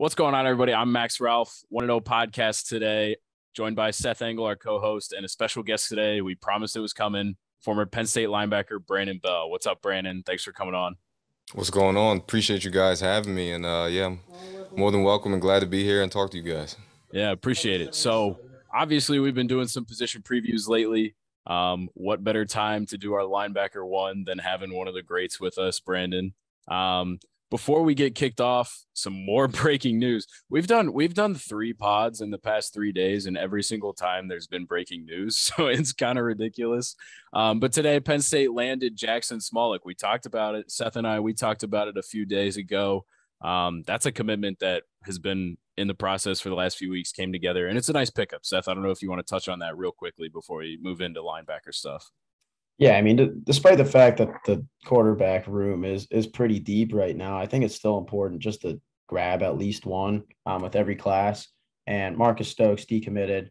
What's going on, everybody? I'm Max Ralph, 1-0 podcast today, joined by Seth Engle, our co-host, and a special guest today. We promised it was coming, former Penn State linebacker Brandon Bell. What's up, Brandon? Thanks for coming on. What's going on? Appreciate you guys having me. And I'm more than welcome and glad to be here and talk to you guys. Yeah, appreciate it. So obviously we've been doing some position previews lately. What better time to do our linebacker one than having one of the greats with us, Brandon? Before we get kicked off, some more breaking news. We've done 3 pods in the past 3 days, and every single time there's been breaking news. So it's kind of ridiculous. But today, Penn State landed Jackson Smallick. We talked about it. Seth and I, we talked about it a few days ago. That's a commitment that has been in the process for the last few weeks, came together, and it's a nice pickup. Seth, I don't know if you want to touch on that real quickly before we move into linebacker stuff. Yeah, I mean, despite the fact that the quarterback room is pretty deep right now, I think it's still important just to grab at least one with every class. And Marcus Stokes decommitted.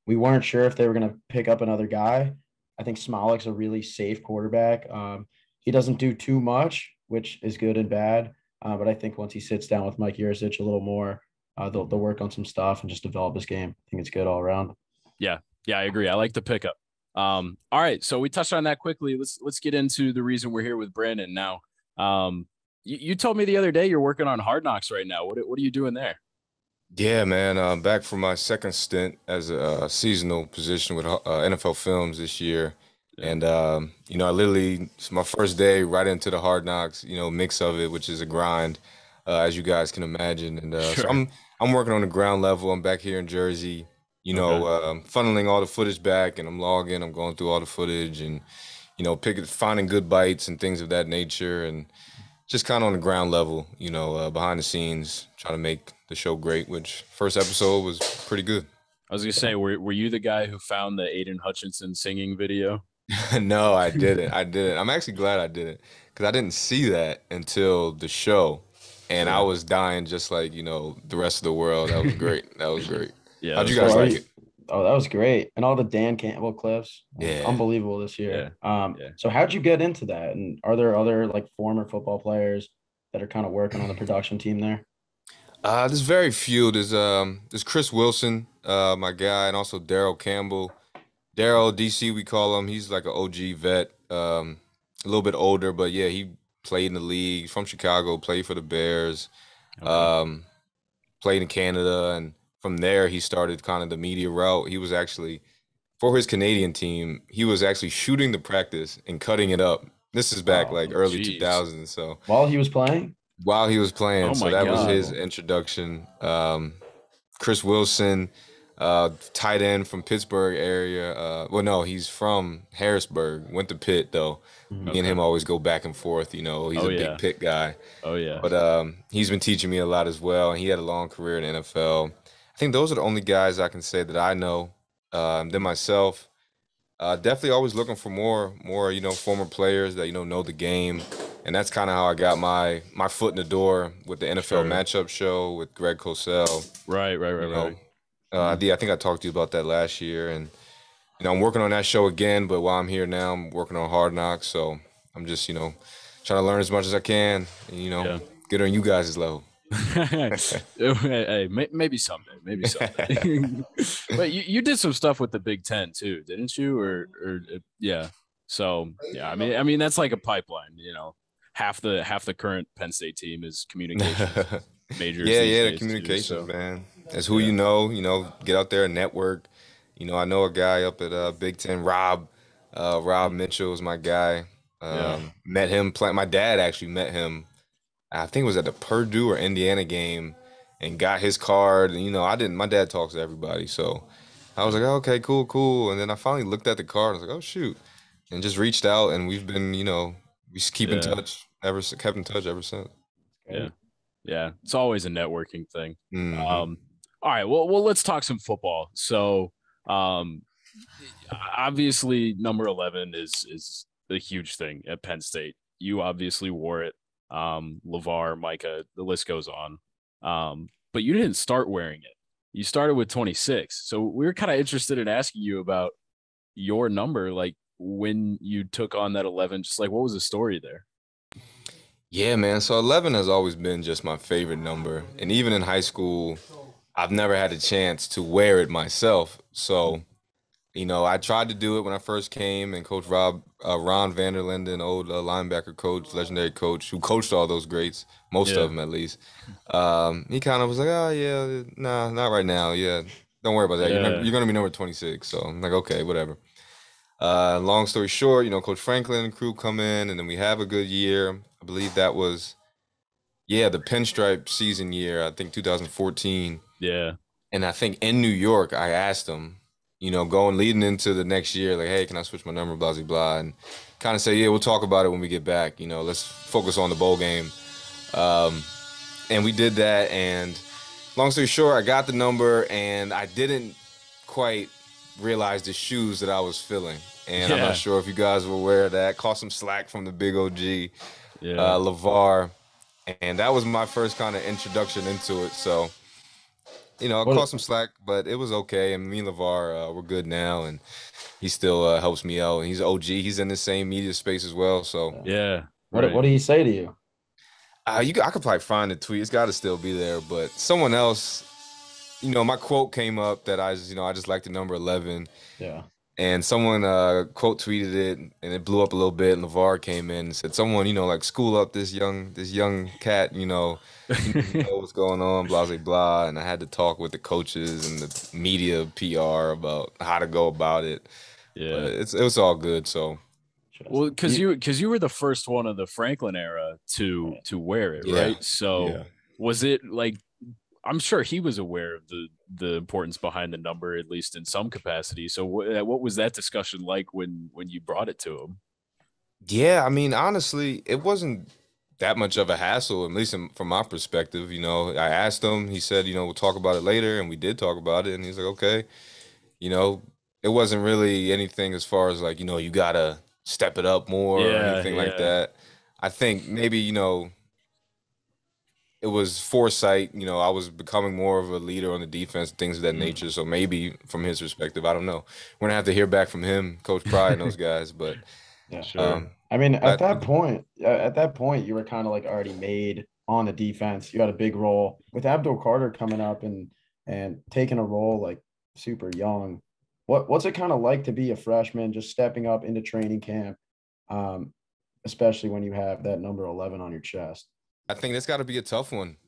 We weren't sure if they were going to pick up another guy. I think Smallick's a really safe quarterback. He doesn't do too much, which is good and bad. But I think once he sits down with Mike Yurcich a little more, they'll work on some stuff and just develop his game. I think it's good all around. Yeah, I agree. I like the pickup. All right, so we touched on that quickly. Let's get into the reason we're here with Brandon now. You told me the other day you're working on Hard Knocks right now. What are you doing there? Yeah, man. Back for my second stint as a seasonal position with NFL Films this year. Yeah. And, I literally, it's my first day right into the Hard Knocks, mix of it, which is a grind, as you guys can imagine. And Sure. So I'm working on the ground level. I'm back here in Jersey. Funneling all the footage back, and I'm logging. I'm going through all the footage, and finding good bites and things of that nature, and just kind of on the ground level, behind the scenes, trying to make the show great. Which first episode was pretty good. I was gonna say, were you the guy who found the Aiden Hutchinson singing video? No, I didn't. I'm actually glad I didn't, because I didn't see that until the show, and I was dying just like the rest of the world. That was great. That was great. Yeah. How'd you guys like it? Oh, that was great. And all the Dan Campbell clips. Yeah. Unbelievable this year. Yeah. So how'd you get into that? And are there other former football players that are kind of working on the production team there? There's very few. There's Chris Wilson, my guy, and also Daryl Campbell. Daryl, DC, we call him. He's like an OG vet, a little bit older, but yeah, he played in the league, from Chicago, played for the Bears, played in Canada, and from there, he started kind of the media route. He was actually, for his Canadian team, he was actually shooting the practice and cutting it up. This is back early 2000s. So while he was playing? While he was playing. Oh so that was his introduction. Chris Wilson, tight end from Pittsburgh area. He's from Harrisburg. Went to Pitt, though. Me and him always go back and forth. He's a big Pitt guy. Oh, yeah. But he's been teaching me a lot as well. And he had a long career in the NFL. I think those are the only guys I can say that I know. Then myself, definitely always looking for more, former players that, know the game. And that's kind of how I got my foot in the door with the NFL matchup show with Greg Cosell. Right. I think I talked to you about that last year. And, I'm working on that show again. But while I'm here now, I'm working on Hard Knocks. So I'm just, trying to learn as much as I can and, get on you guys' level. Hey, maybe someday. But you did some stuff with the Big Ten too, didn't you? Or yeah. So yeah, I mean that's like a pipeline. Half the current Penn State team is communications majors. The communications, man. That's who get out there and network. I know a guy up at Big Ten, Rob Mitchell is my guy. Met him my dad actually met him. I think it was at the Purdue or Indiana game, and got his card. And my dad talks to everybody, so I was like, oh, okay, cool. And then I finally looked at the card. I was like, oh shoot, and just reached out, and we've been, we just keep in touch kept in touch ever since. Yeah. It's always a networking thing. Mm-hmm. All right, well, let's talk some football. So, obviously, number 11 is a huge thing at Penn State. You obviously wore it. LeVar, Micah, the list goes on. But you didn't start wearing it. You started with 26. So we were kind of interested in asking you about your number, like when you took on that 11, just like what was the story there? Yeah, man. So 11 has always been just my favorite number. And even in high school, I've never had a chance to wear it myself. So, I tried to do it when I first came, and Coach Ron Vanderlinden, old linebacker coach, legendary coach, who coached all those greats, most of Yeah. them at least. He kind of was like, "Oh yeah, nah, not right now. Yeah, don't worry about that. Yeah. You're gonna be number 26." So I'm like, "Okay, whatever." Long story short, Coach Franklin and crew come in, and then we have a good year. I believe that was, yeah, the pinstripe season year. I think 2014. Yeah. And I think in New York, I asked him, going leading into the next year, like, hey, can I switch my number, blah, blah, blah, and kind of say, yeah, we'll talk about it when we get back. Let's focus on the bowl game. And we did that. And long story short, I got the number, and I didn't quite realize the shoes that I was filling. And I'm not sure if you guys were aware of that. Caught some slack from the big OG, LeVar. And that was my first kind of introduction into it. So, I caught some slack, but it was okay. And me and LeVar, we're good now. And he still helps me out. And he's OG. He's in the same media space as well. So, Yeah. What Right. what do you say to you? I could probably find the tweet. It's got to still be there. But someone else, my quote came up that I just like the number 11. Yeah. And someone quote tweeted it, and it blew up a little bit. And LeVar came in and said, "Someone, like school up this young cat, you know what's going on, blah blah blah." And I had to talk with the coaches and the media PR about how to go about it. Yeah. But it was all good. So, well, because you were the first one of the Franklin era to wear it, Yeah. right? So Yeah. was it like, I'm sure he was aware of the importance behind the number, at least in some capacity. So what was that discussion like when you brought it to him? Yeah, I mean, honestly, it wasn't that much of a hassle, at least from my perspective. I asked him, he said, we'll talk about it later, and we did talk about it, and he's like, okay. It wasn't really anything as far as like, you gotta step it up more or anything like that. I think maybe, it was foresight. I was becoming more of a leader on the defense, things of that nature. So maybe from his perspective, I don't know. We're gonna have to hear back from him, Coach Pride and those guys. But Yeah. Sure. I mean, at that point, you were kind of like already made on the defense. You had a big role with Abdul Carter coming up and taking a role like super young. What's it kind of like to be a freshman, just stepping up into training camp, especially when you have that number 11 on your chest? I think that's got to be a tough one.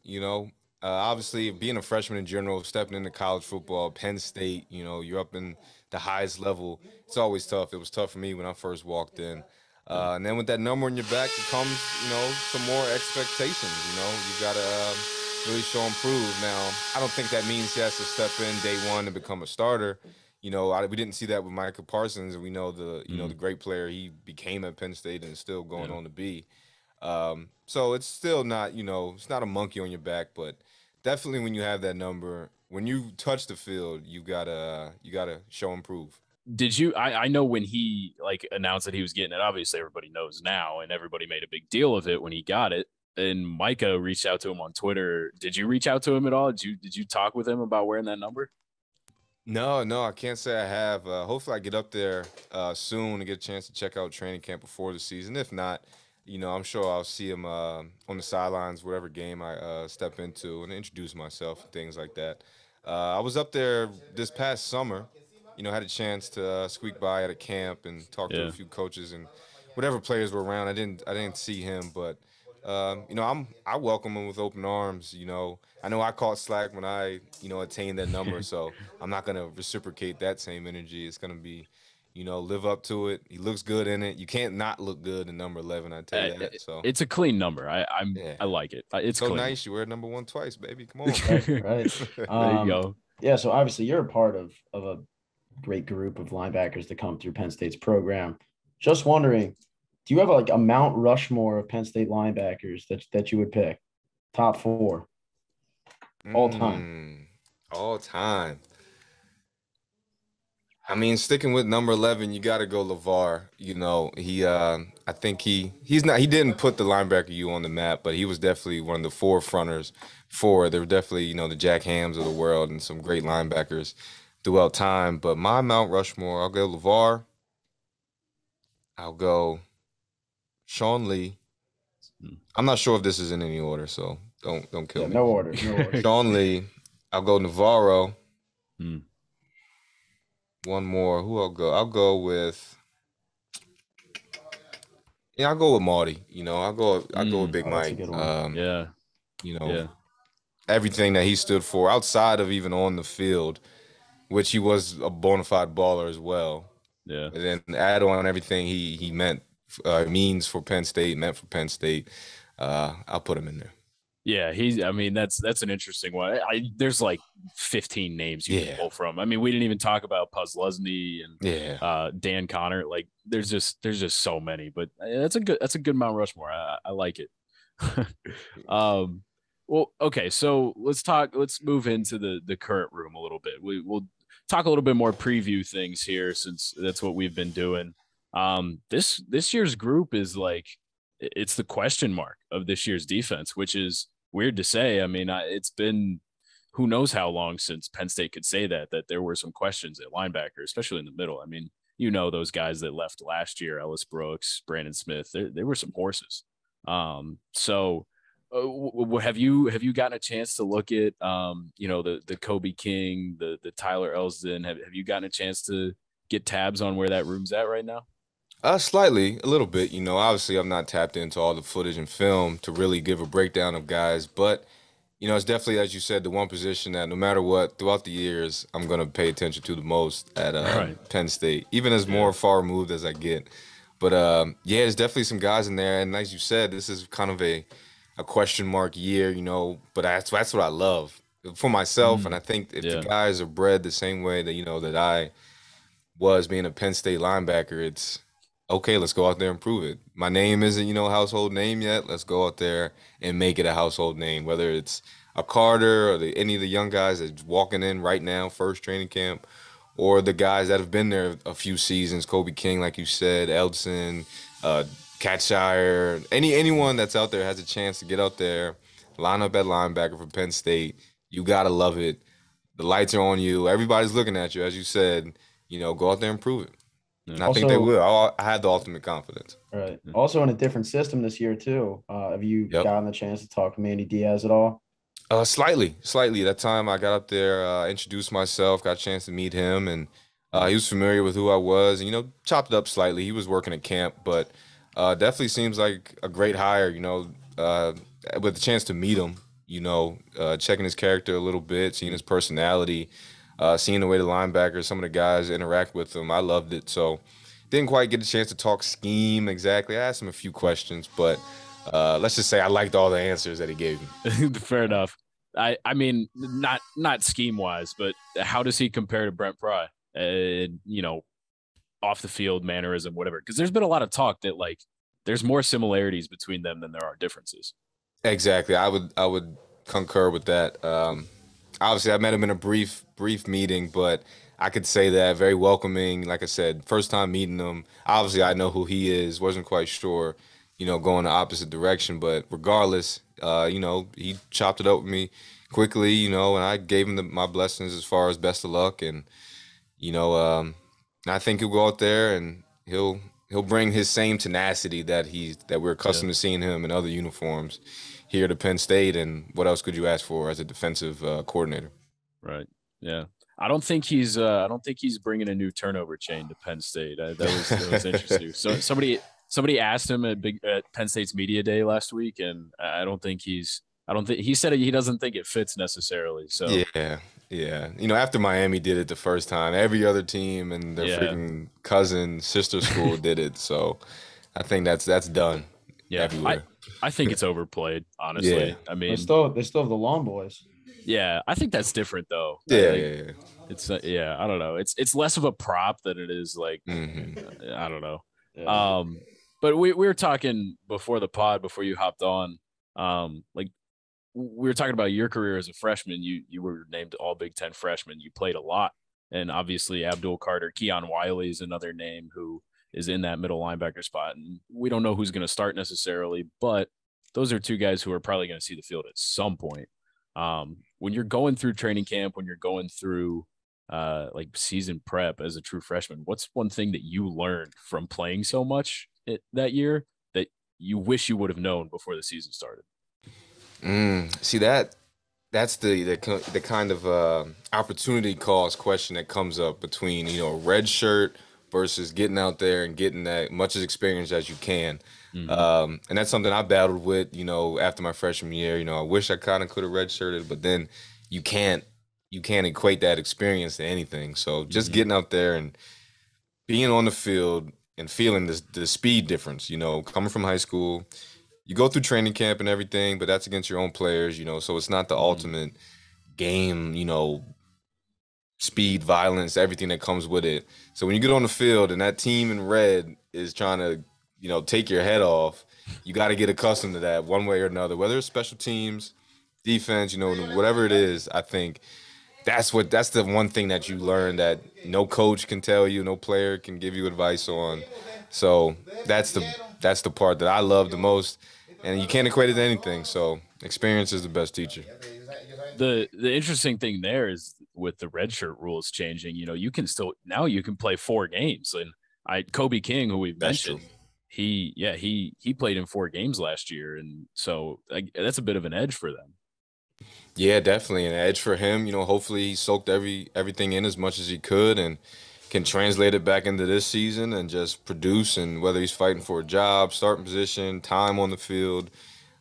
Obviously being a freshman in general, stepping into college football, Penn State, you're up in the highest level. It's always tough. It was tough for me when I first walked in. And then with that number on your back, it comes, some more expectations. You got to really show and prove. Now, I don't think that means he has to step in day one and become a starter. We didn't see that with Micah Parsons, and we know the great player he became at Penn State and is still going on to be. So it's still not, it's not a monkey on your back, but definitely when you have that number, when you touch the field, you gotta show and prove. Did you? I know when he like announced that he was getting it. Obviously, everybody knows now, and everybody made a big deal of it when he got it. And Micah reached out to him on Twitter. Did you reach out to him at all? Did you talk with him about wearing that number? No, I can't say I have. Hopefully, I get up there soon and get a chance to check out training camp before the season. If not, I'm sure I'll see him on the sidelines, whatever game I step into, and introduce myself and things like that. I was up there this past summer. Had a chance to squeak by at a camp and talk to a few coaches and whatever players were around. I didn't see him, but I welcome him with open arms. I know I caught slack when I attained that number, so I'm not gonna reciprocate that same energy. It's gonna be, live up to it. He looks good in it. You can't not look good in number 11. I tell you that. So it's a clean number. I like it. It's so clean. Nice. You wear number 1 twice, baby. Come on. Right. There you go. Yeah. So obviously you're a part of a great group of linebackers that come through Penn State's program. Just wondering, do you have like a Mount Rushmore of Penn State linebackers that you would pick? Top 4 all time. All time. I mean, sticking with number 11, you got to go LeVar. I think he didn't put the linebacker U on the map, but he was definitely one of the forefronters for. There were definitely, the Jack Hams of the world and some great linebackers throughout time. But my Mount Rushmore, I'll go LeVar. I'll go Sean Lee. I'm not sure if this is in any order, so don't kill me. No order. Sean Lee. I'll go Navarro. Hmm. One more. Who I'll go? I'll go with. Yeah, I'll go with Marty. I'll go with Big That's a Mike. good one. Yeah. Everything that he stood for outside of even on the field, which he was a bona fide baller as well. Yeah. And then add on everything he means for Penn State, meant for Penn State. I'll put him in there. Yeah, that's an interesting one. There's like 15 names you can pull from. I mean, we didn't even talk about Puzzlesny and Dan Connor. Like, there's just so many. But that's a good Mount Rushmore. I like it. Well, okay, so let's move into the current room a little bit. We'll talk a little bit more preview things here, since that's what we've been doing. This year's group is like, it's the question mark of this year's defense, which is weird to say. I mean, it's been who knows how long since Penn State could say that there were some questions at linebacker, especially in the middle. I mean, those guys that left last year, Ellis Brooks, Brandon Smith, they were some horses. So have you gotten a chance to look at the Kobe King, the Tyler Elsdon? Have you gotten a chance to get tabs on where that room's at right now? Slightly, a little bit. Obviously I'm not tapped into all the footage and film to really give a breakdown of guys, but it's definitely, as you said, the one position that no matter what, throughout the years, I'm going to pay attention to the most at Penn State, even as more far removed as I get. But there's definitely some guys in there, and as you said, this is kind of a question mark year, but that's what I love for myself, and I think if the guys are bred the same way that that I was being a Penn State linebacker, it's okay, let's go out there and prove it. My name isn't, a household name yet. Let's go out there and make it a household name, whether it's a Carter or any of the young guys that's walking in right now, first training camp, or the guys that have been there a few seasons, Kobe King, like you said, Eldson, Catshire, anyone that's out there has a chance to get out there, line up at linebacker for Penn State. You got to love it. The lights are on you. Everybody's looking at you, as you said. Go out there and prove it. And I think they will. I had the ultimate confidence. Right. Also in a different system this year too. Have you gotten the chance to talk to Manny Diaz at all? Slightly. That time I got up there, introduced myself, got a chance to meet him, and he was familiar with who I was, and chopped it up slightly. He was working at camp, but definitely seems like a great hire. With the chance to meet him, checking his character a little bit, seeing his personality. Seeing the way the linebackers, some of the guys interact with him, I loved it. So didn't quite get a chance to talk scheme exactly. I asked him a few questions, but let's just say I liked all the answers that he gave me. Fair enough. I mean, not scheme wise, but how does he compare to Brent Pry? Off the field mannerism, whatever. Because there's been a lot of talk that like there's more similarities between them than there are differences. Exactly. I would concur with that. Obviously, I met him in a brief meeting, but I could say that very welcoming. Like I said, first time meeting him. Obviously, I know who he is. Wasn't quite sure, going the opposite direction. But regardless, he chopped it up with me quickly, and I gave him my blessings as far as best of luck. And, I think he'll go out there and he'll bring his same tenacity that we're accustomed to seeing him in other uniforms here to Penn State, and what else could you ask for as a defensive coordinator? Right. Yeah. I don't think he's bringing a new turnover chain to Penn State. That was interesting. So somebody asked him at Penn State's media day last week, and he said he doesn't think it fits necessarily. So yeah. After Miami did it the first time, every other team and their freaking cousin sister school did it. So I think that's done. Yeah, everywhere. I think it's overplayed, honestly. Yeah. I mean, they still have the Long Boys. Yeah, I think that's different though. Yeah. It's I don't know. It's less of a prop than it is like I don't know. Yeah. But we were talking before the pod, before you hopped on, like we were talking about your career as a freshman. You were named All Big Ten freshman. You played a lot, and obviously Abdul Carter, Keon Wiley is another name who is in that middle linebacker spot. And we don't know who's going to start necessarily, but those are two guys who are probably going to see the field at some point. When you're going through training camp, when you're going through like season prep as a true freshman, what's one thing that you learned from playing so much that year that you wish you would have known before the season started? See, that's the kind of opportunity cost question that comes up between, you know, a red shirt versus getting out there and getting that much as experience as you can. And that's something I battled with, you know, after my freshman year. You know, I wish I kind of could have redshirted, but then you can't equate that experience to anything. So just getting out there and being on the field and feeling the speed difference, you know, coming from high school, you go through training camp and everything, but that's against your own players, you know, so it's not the ultimate game, you know, speed, violence, everything that comes with it. So when you get on the field and that team in red is trying to, you know, take your head off, you got to get accustomed to that one way or another, whether it's special teams, defense, you know, whatever it is. I think that's the one thing that you learn that no coach can tell you, no player can give you advice on. So that's the part that I love the most, and you can't equate it to anything. So experience is the best teacher. The interesting thing there is with the redshirt rules changing, you know, you can play 4 games. And Kobe King, who we've mentioned, he played in 4 games last year, and so that's a bit of an edge for them. Yeah, definitely an edge for him. You know, hopefully he soaked everything in as much as he could and can translate it back into this season and just produce. And whether he's fighting for a job, starting position, time on the field,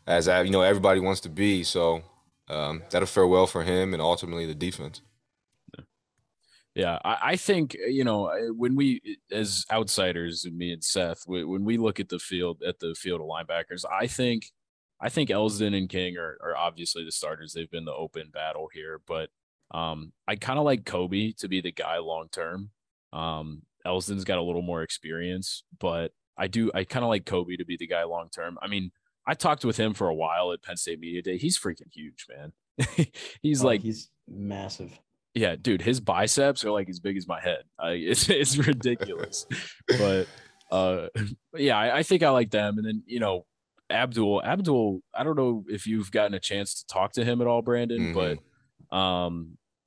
as you know, everybody wants to be. So that'll fare well for him and ultimately the defense. Yeah, I think, you know, when we, as outsiders, me and Seth, when we look at the field of linebackers, I think Elsdon and King are obviously the starters. They've been the open battle here, but I kind of like Kobe to be the guy long term. Elsdon's got a little more experience, but I kind of like Kobe to be the guy long term. I mean, I talked with him for a while at Penn State Media Day. He's freaking huge, man. He's massive. Yeah, dude, his biceps are like as big as my head. It's ridiculous. But yeah, I think I like them. And then, you know, Abdul, I don't know if you've gotten a chance to talk to him at all, Brandon, but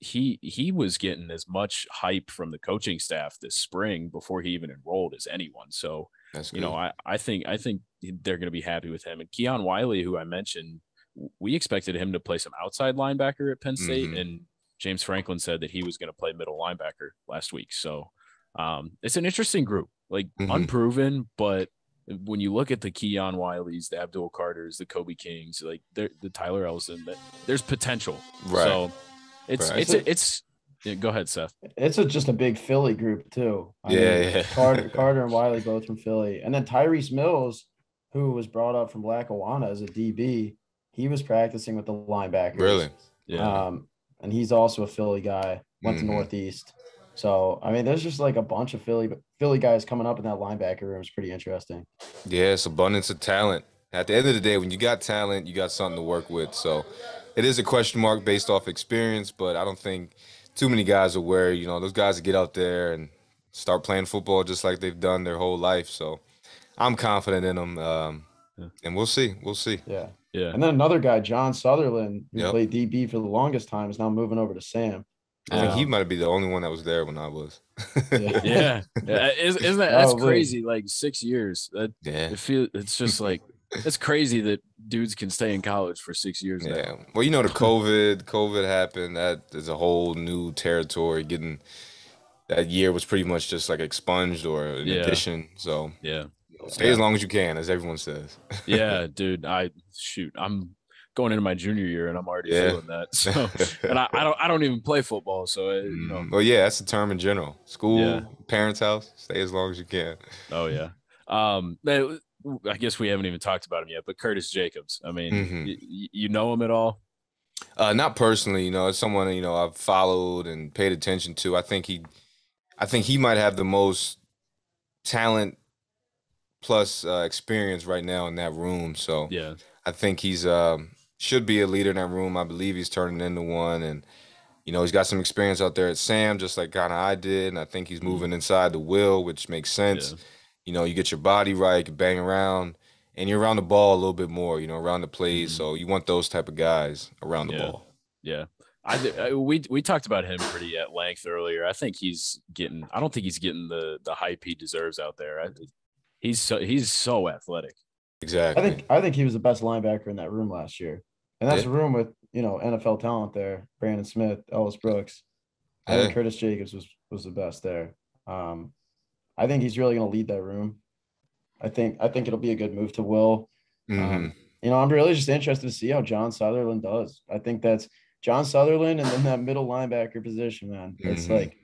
he was getting as much hype from the coaching staff this spring before he even enrolled as anyone. So, you know, I think they're going to be happy with him. And Keon Wiley, who I mentioned, we expected him to play some outside linebacker at Penn State, and James Franklin said that he was going to play middle linebacker last week. So it's an interesting group, like unproven, but when you look at the Keon Wileys, the Abdul Carters, the Kobe Kings, like the Tyler Elsdon, there's potential. Right. So it's go ahead, Seth. It's just a big Philly group too. I mean, Carter and Wiley both from Philly, and then Tyreese Mills, who was brought up from Lackawanna as a DB, he was practicing with the linebackers. Really? Yeah. And he's also a Philly guy. Went to Northeast. So I mean, there's just like a bunch of Philly guys coming up in that linebacker room. It's pretty interesting. Yeah, it's abundance of talent. At the end of the day, when you got talent, you got something to work with. So it is a question mark based off experience, but I don't think too many guys are where, you know, those guys that get out there and start playing football just like they've done their whole life. So I'm confident in them, and we'll see. Yeah. Yeah. And then another guy, John Sutherland, who played DB for the longest time, is now moving over to Sam. I think he might be the only one that was there when I was. Yeah. Isn't that's crazy? Like 6 years. It's just like, it's crazy that dudes can stay in college for 6 years now. Yeah. Well, you know, the COVID happened. That is a whole new territory. Getting that year was pretty much just like expunged or an addition. So stay as long as you can, as everyone says. Yeah, dude. I'm going into my junior year and I'm already feeling that. So, and I don't even play football. So, you know. Well, yeah, that's the term in general. School, parents' house, stay as long as you can. Oh yeah. I guess we haven't even talked about him yet, but Curtis Jacobs. I mean, you know him at all? Not personally. You know, it's someone, you know, I've followed and paid attention to. I think he might have the most talent plus experience right now in that room. So yeah, I think he's should be a leader in that room. I believe he's turning into one, and you know, he's got some experience out there at Sam, just like kind of I did, and I think he's moving inside the will, which makes sense. Yeah. You know, you get your body right, you bang around, and you're around the ball a little bit more, you know, around the plays. So you want those type of guys around the ball. Yeah. We talked about him pretty at length earlier. I don't think he's getting the hype he deserves out there. He's so athletic. Exactly. I think he was the best linebacker in that room last year, and that's a room with NFL talent there: Brandon Smith, Ellis Brooks. I think Curtis Jacobs was the best there. I think he's really going to lead that room. I think it'll be a good move to Will. I'm really just interested to see how John Sutherland does. I think that's John Sutherland and then that middle linebacker position, man. It's like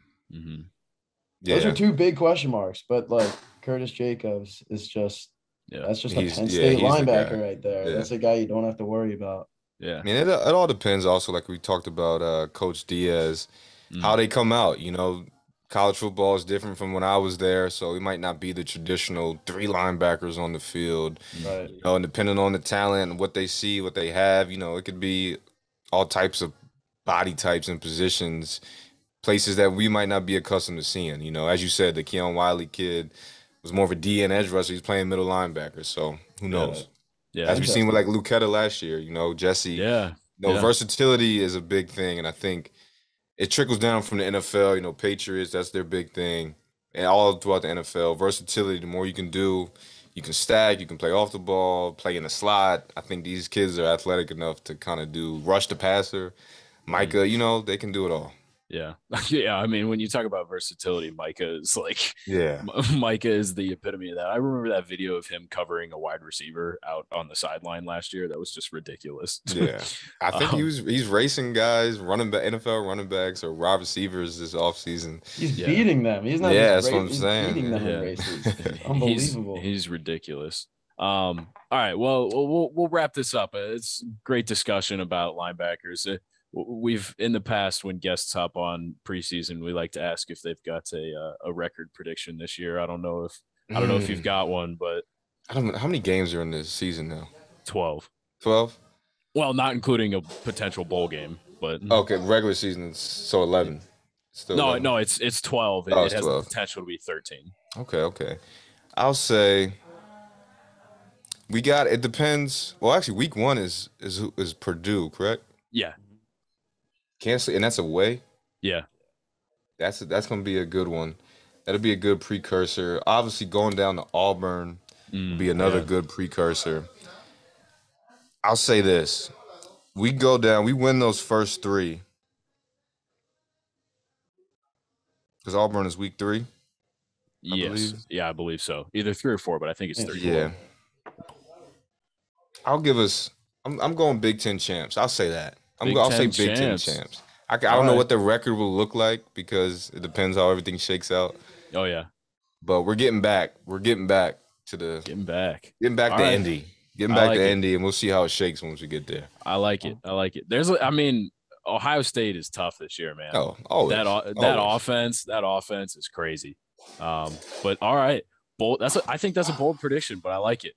those are two big question marks, but like Curtis Jacobs is just that's just a Penn State linebacker right there. That's a guy you don't have to worry about. Yeah. I mean, it all depends also, like we talked about Coach Diaz, how they come out. College football is different from when I was there, so it might not be the traditional 3 linebackers on the field. Right. And depending on the talent and what they see, what they have, it could be all types of body types and positions, places that we might not be accustomed to seeing. As you said, the Keon Wiley kid was more of a D and edge rusher. He's playing middle linebacker, so who knows? Yeah. As we've seen with like Lucetta last year, Jesse. Yeah. Versatility is a big thing, and I think it trickles down from the NFL. Patriots, that's their big thing, and all throughout the NFL. Versatility. The more you can do, you can stack, you can play off the ball, play in the slot. I think these kids are athletic enough to kind of rush the passer. Micah, they can do it all. Yeah. Yeah. I mean, when you talk about versatility, Micah is Micah is the epitome of that. I remember that video of him covering a wide receiver out on the sideline last year. That was just ridiculous. Yeah. I think he's racing guys, NFL running backs or wide receivers this offseason. He's beating them. He's not that's what I'm saying. Beating them in races. Unbelievable. He's ridiculous. All right. Well, we'll wrap this up. It's great discussion about linebackers. We've in the past, when guests hop on preseason, we like to ask if they've got a record prediction this year. I don't know if you've got one, but I don't know how many games are in this season now. 12. 12? Well, not including a potential bowl game, but okay, regular season, so 11. Still 11. No, it's 12. It has 12. The potential to be 13. Okay. I'll say we got. It depends. Well, actually, week 1 is Purdue, correct? Yeah. Cancel, and that's away. Yeah, that's gonna be a good one. That'll be a good precursor. Obviously, going down to Auburn will be another good precursor. I'll say this: we go down, we win those first 3 because Auburn is week 3. Yes, I believe so. Either 3 or 4, but I think it's 3. Yeah, I'll give us. I'm going Big Ten champs. I'll say that. I'll say Big Ten champs. I don't know what the record will look like because it depends how everything shakes out. Oh yeah, but we're getting back. We're getting back to getting back to Indy. Getting back to Indy, and we'll see how it shakes once we get there. I like it. Ohio State is tough this year, man. Oh, always. That offense is crazy. But all right. Bold. I think that's a bold prediction, but I like it.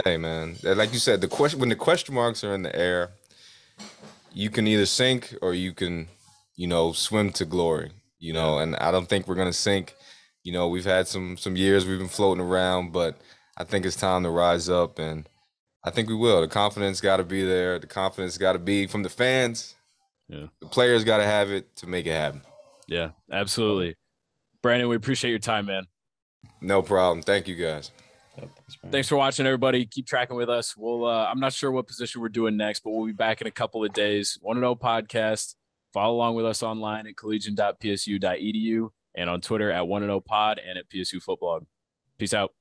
Hey man, like you said, when the question marks are in the air, you can either sink or you can, swim to glory, and I don't think we're going to sink. We've had some years we've been floating around, but I think it's time to rise up, and I think we will. The confidence got to be there. The confidence got to be from the fans. Yeah. The players got to have it to make it happen. Yeah, absolutely. Brandon, we appreciate your time, man. No problem. Thank you, guys. Thanks for watching, everybody. Keep tracking with us. We'll I'm not sure what position we're doing next, but we'll be back in a couple of days. Want to Know podcast. Follow along with us online at collegian.psu.edu and on Twitter at Want to Know Pod and at PSU Footblog. Peace out.